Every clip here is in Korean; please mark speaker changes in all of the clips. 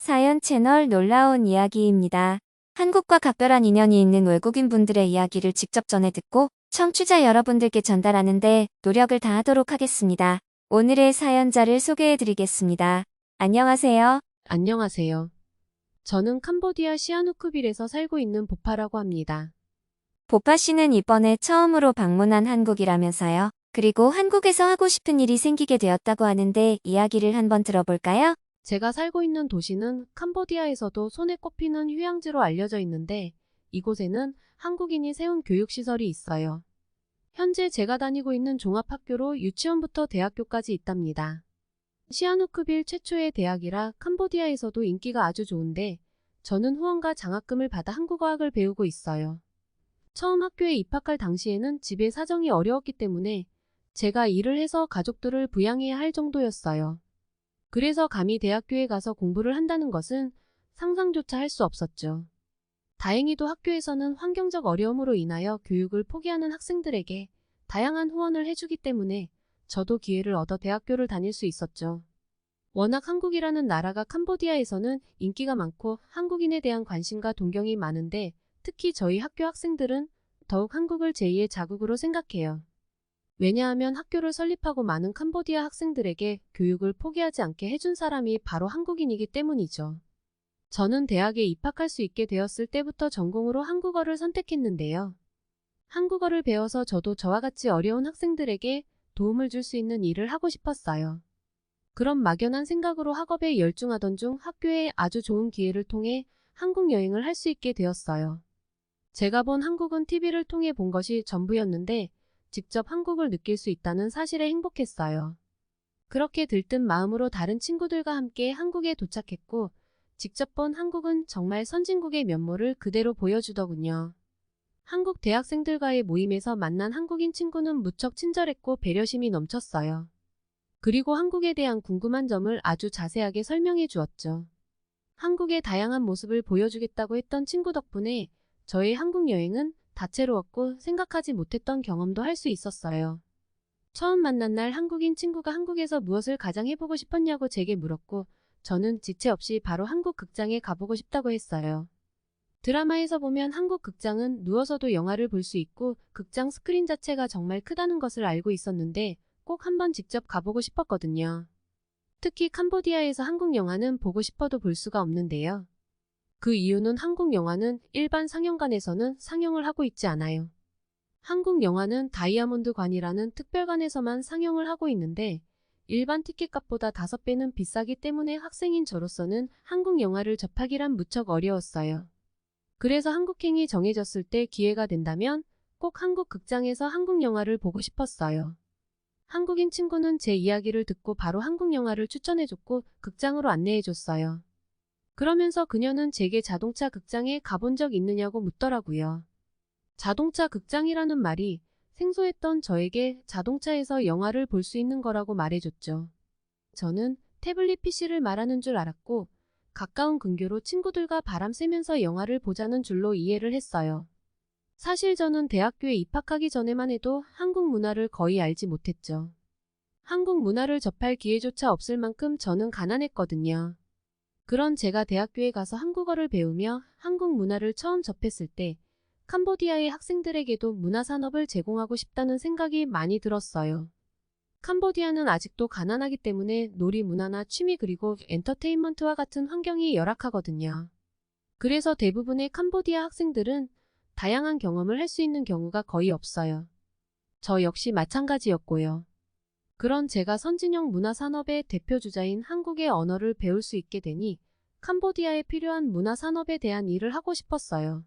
Speaker 1: 사연 채널 놀라운 이야기입니다. 한국과 각별한 인연이 있는 외국인 분들의 이야기를 직접 전해 듣고 청취자 여러분들께 전달하는데 노력을 다하도록 하겠습니다. 오늘의 사연자를 소개해 드리겠습니다. 안녕하세요.
Speaker 2: 안녕하세요. 저는 캄보디아 시아누크빌에서 살고 있는 보파라고 합니다.
Speaker 1: 보파 씨는 이번에 처음으로 방문한 한국이라면서요. 그리고 한국에서 하고 싶은 일이 생기게 되었다고 하는데 이야기를 한번 들어볼까요?
Speaker 2: 제가 살고 있는 도시는 캄보디아에서도 손에 꼽히는 휴양지로 알려져 있는데 이곳에는 한국인이 세운 교육시설이 있어요. 현재 제가 다니고 있는 종합학교로 유치원부터 대학교까지 있답니다. 시아누크빌 최초의 대학이라 캄보디아에서도 인기가 아주 좋은데 저는 후원과 장학금을 받아 한국어학을 배우고 있어요. 처음 학교에 입학할 당시에는 집의 사정이 어려웠기 때문에 제가 일을 해서 가족들을 부양해야 할 정도였어요. 그래서 감히 대학교에 가서 공부를 한다는 것은 상상조차 할 수 없었죠. 다행히도 학교에서는 환경적 어려움으로 인하여 교육을 포기하는 학생들에게 다양한 후원을 해주기 때문에 저도 기회를 얻어 대학교를 다닐 수 있었죠. 워낙 한국이라는 나라가 캄보디아에서는 인기가 많고 한국인에 대한 관심과 동경이 많은데 특히 저희 학교 학생들은 더욱 한국을 제2의 자국으로 생각해요. 왜냐하면 학교를 설립하고 많은 캄보디아 학생들에게 교육을 포기하지 않게 해준 사람이 바로 한국인이기 때문이죠. 저는 대학에 입학할 수 있게 되었을 때부터 전공으로 한국어를 선택했는데요. 한국어를 배워서 저도 저와 같이 어려운 학생들에게 도움을 줄 수 있는 일을 하고 싶었어요. 그런 막연한 생각으로 학업에 열중하던 중 학교에 아주 좋은 기회를 통해 한국 여행을 할 수 있게 되었어요. 제가 본 한국은 TV를 통해 본 것이 전부였는데 직접 한국을 느낄 수 있다는 사실에 행복했어요. 그렇게 들뜬 마음으로 다른 친구들과 함께 한국에 도착했고 직접 본 한국은 정말 선진국의 면모를 그대로 보여주더군요. 한국 대학생들과의 모임에서 만난 한국인 친구는 무척 친절했고 배려심이 넘쳤어요. 그리고 한국에 대한 궁금한 점을 아주 자세하게 설명해 주었죠. 한국의 다양한 모습을 보여주겠다고 했던 친구 덕분에 저의 한국 여행은 다채로웠고 생각하지 못했던 경험도 할 수 있었어요. 처음 만난 날 한국인 친구가 한국에서 무엇을 가장 해보고 싶었냐고 제게 물었고 저는 지체 없이 바로 한국 극장에 가보고 싶다고 했어요. 드라마에서 보면 한국 극장은 누워서도 영화를 볼 수 있고 극장 스크린 자체가 정말 크다는 것을 알고 있었는데 꼭 한번 직접 가보고 싶었거든요. 특히 캄보디아에서 한국 영화는 보고 싶어도 볼 수가 없는데요. 그 이유는 한국 영화는 일반 상영관에서는 상영을 하고 있지 않아요. 한국 영화는 다이아몬드관이라는 특별관에서만 상영을 하고 있는데 일반 티켓값보다 5배는 비싸기 때문에 학생인 저로서는 한국 영화를 접하기란 무척 어려웠어요. 그래서 한국행이 정해졌을 때 기회가 된다면 꼭 한국 극장에서 한국 영화를 보고 싶었어요. 한국인 친구는 제 이야기를 듣고 바로 한국 영화를 추천해줬고 극장으로 안내해줬어요. 그러면서 그녀는 제게 자동차 극장에 가본 적 있느냐고 묻더라고요. 자동차 극장이라는 말이 생소했던 저에게 자동차에서 영화를 볼 수 있는 거라고 말해줬죠. 저는 태블릿 PC를 말하는 줄 알았고 가까운 근교로 친구들과 바람 쐬면서 영화를 보자는 줄로 이해를 했어요. 사실 저는 대학교에 입학하기 전에만 해도 한국 문화를 거의 알지 못했죠. 한국 문화를 접할 기회조차 없을 만큼 저는 가난했거든요. 그런 제가 대학교에 가서 한국어를 배우며 한국 문화를 처음 접했을 때 캄보디아의 학생들에게도 문화산업을 제공하고 싶다는 생각이 많이 들었어요. 캄보디아는 아직도 가난하기 때문에 놀이 문화나 취미 그리고 엔터테인먼트와 같은 환경이 열악하거든요. 그래서 대부분의 캄보디아 학생들은 다양한 경험을 할 수 있는 경우가 거의 없어요. 저 역시 마찬가지였고요. 그런 제가 선진형 문화산업의 대표주자인 한국의 언어를 배울 수 있게 되니 캄보디아에 필요한 문화산업에 대한 일을 하고 싶었어요.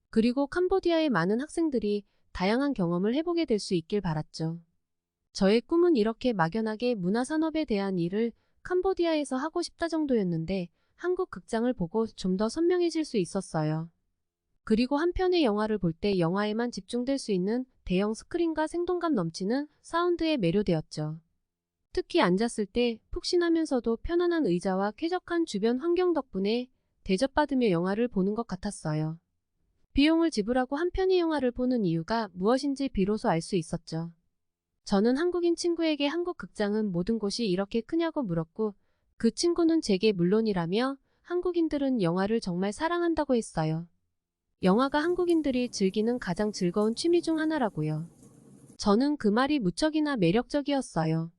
Speaker 2: 그리고 캄보디아의 많은 학생들이 다양한 경험을 해보게 될 수 있길 바랐죠. 저의 꿈은 이렇게 막연하게 문화산업에 대한 일을 캄보디아에서 하고 싶다 정도였는데 한국 극장을 보고 좀 더 선명해질 수 있었어요. 그리고 한 편의 영화를 볼 때 영화에만 집중될 수 있는 대형 스크린과 생동감 넘치는 사운드에 매료되었죠. 특히 앉았을 때 푹신하면서도 편안한 의자와 쾌적한 주변 환경 덕분에 대접받으며 영화를 보는 것 같았어요. 비용을 지불하고 한 편의 영화를 보는 이유가 무엇인지 비로소 알 수 있었죠. 저는 한국인 친구에게 한국 극장은 모든 곳이 이렇게 크냐고 물었고 그 친구는 제게 물론이라며 한국인들은 영화를 정말 사랑한다고 했어요. 영화가 한국인들이 즐기는 가장 즐거운 취미 중 하나라고요. 저는 그 말이 무척이나 매력적이었어요.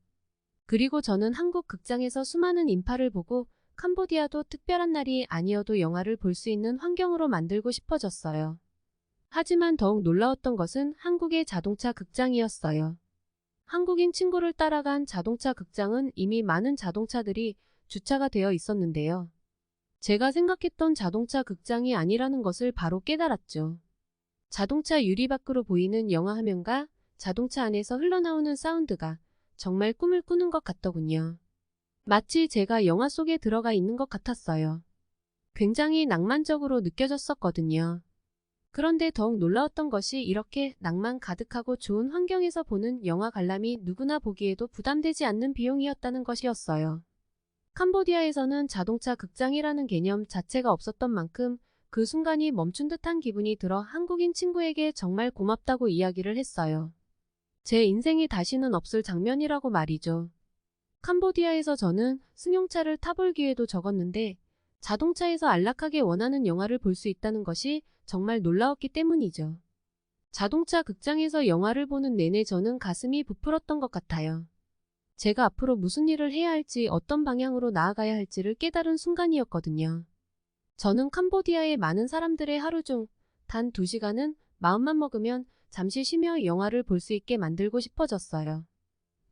Speaker 2: 그리고 저는 한국 극장에서 수많은 인파를 보고 캄보디아도 특별한 날이 아니어도 영화를 볼 수 있는 환경으로 만들고 싶어졌어요. 하지만 더욱 놀라웠던 것은 한국의 자동차 극장이었어요. 한국인 친구를 따라간 자동차 극장은 이미 많은 자동차들이 주차가 되어 있었는데요. 제가 생각했던 자동차 극장이 아니라는 것을 바로 깨달았죠. 자동차 유리 밖으로 보이는 영화 화면과 자동차 안에서 흘러나오는 사운드가 정말 꿈을 꾸는 것 같더군요. 마치 제가 영화 속에 들어가 있는 것 같았어요. 굉장히 낭만적으로 느껴졌었거든요. 그런데 더욱 놀라웠던 것이 이렇게 낭만 가득하고 좋은 환경에서 보는 영화 관람이 누구나 보기에도 부담되지 않는 비용이었다는 것이었어요. 캄보디아에서는 자동차 극장이라는 개념 자체가 없었던 만큼 그 순간이 멈춘 듯한 기분이 들어 한국인 친구에게 정말 고맙다고 이야기를 했어요. 제 인생이 다시는 없을 장면이라고 말이죠. 캄보디아에서 저는 승용차를 타볼 기회도 적었는데 자동차에서 안락하게 원하는 영화를 볼 수 있다는 것이 정말 놀라웠기 때문이죠. 자동차 극장에서 영화를 보는 내내 저는 가슴이 부풀었던 것 같아요. 제가 앞으로 무슨 일을 해야 할지 어떤 방향으로 나아가야 할지를 깨달은 순간이었거든요. 저는 캄보디아의 많은 사람들의 하루 중 단 2시간은 마음만 먹으면 잠시 쉬며 영화를 볼 수 있게 만들고 싶어졌어요.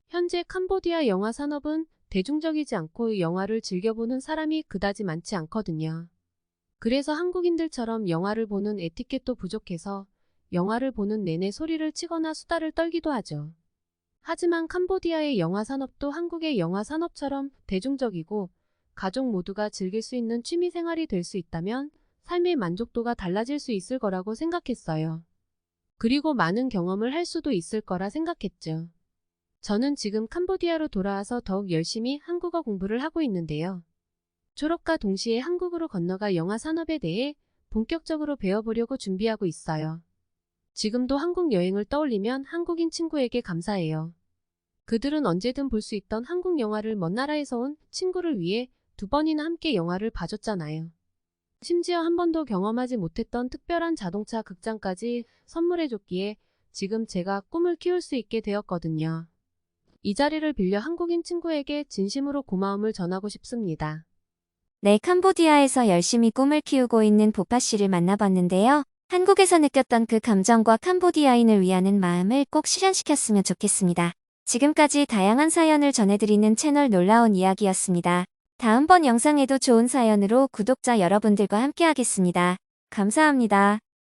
Speaker 2: 현재 캄보디아 영화 산업은 대중적이지 않고 영화를 즐겨보는 사람이 그다지 많지 않거든요. 그래서 한국인들처럼 영화를 보는 에티켓도 부족해서 영화를 보는 내내 소리를 치거나 수다를 떨기도 하죠. 하지만 캄보디아의 영화 산업도 한국의 영화 산업처럼 대중적이고 가족 모두가 즐길 수 있는 취미 생활이 될 수 있다면 삶의 만족도가 달라질 수 있을 거라고 생각했어요. 그리고 많은 경험을 할 수도 있을 거라 생각했죠. 저는 지금 캄보디아로 돌아와서 더욱 열심히 한국어 공부를 하고 있는데요. 졸업과 동시에 한국으로 건너가 영화 산업에 대해 본격적으로 배워보려고 준비하고 있어요. 지금도 한국 여행을 떠올리면 한국인 친구에게 감사해요. 그들은 언제든 볼 수 있던 한국 영화를 먼 나라에서 온 친구를 위해 2번이나 함께 영화를 봐줬잖아요. 심지어 한 번도 경험하지 못했던 특별한 자동차 극장까지 선물해줬기에 지금 제가 꿈을 키울 수 있게 되었거든요. 이 자리를 빌려 한국인 친구에게 진심으로 고마움을 전하고 싶습니다.
Speaker 1: 네, 캄보디아에서 열심히 꿈을 키우고 있는 보파 씨를 만나봤는데요. 한국에서 느꼈던 그 감정과 캄보디아인을 위하는 마음을 꼭 실현시켰으면 좋겠습니다. 지금까지 다양한 사연을 전해드리는 채널 놀라운 이야기였습니다. 다음번 영상에도 좋은 사연으로 구독자 여러분들과 함께하겠습니다. 감사합니다.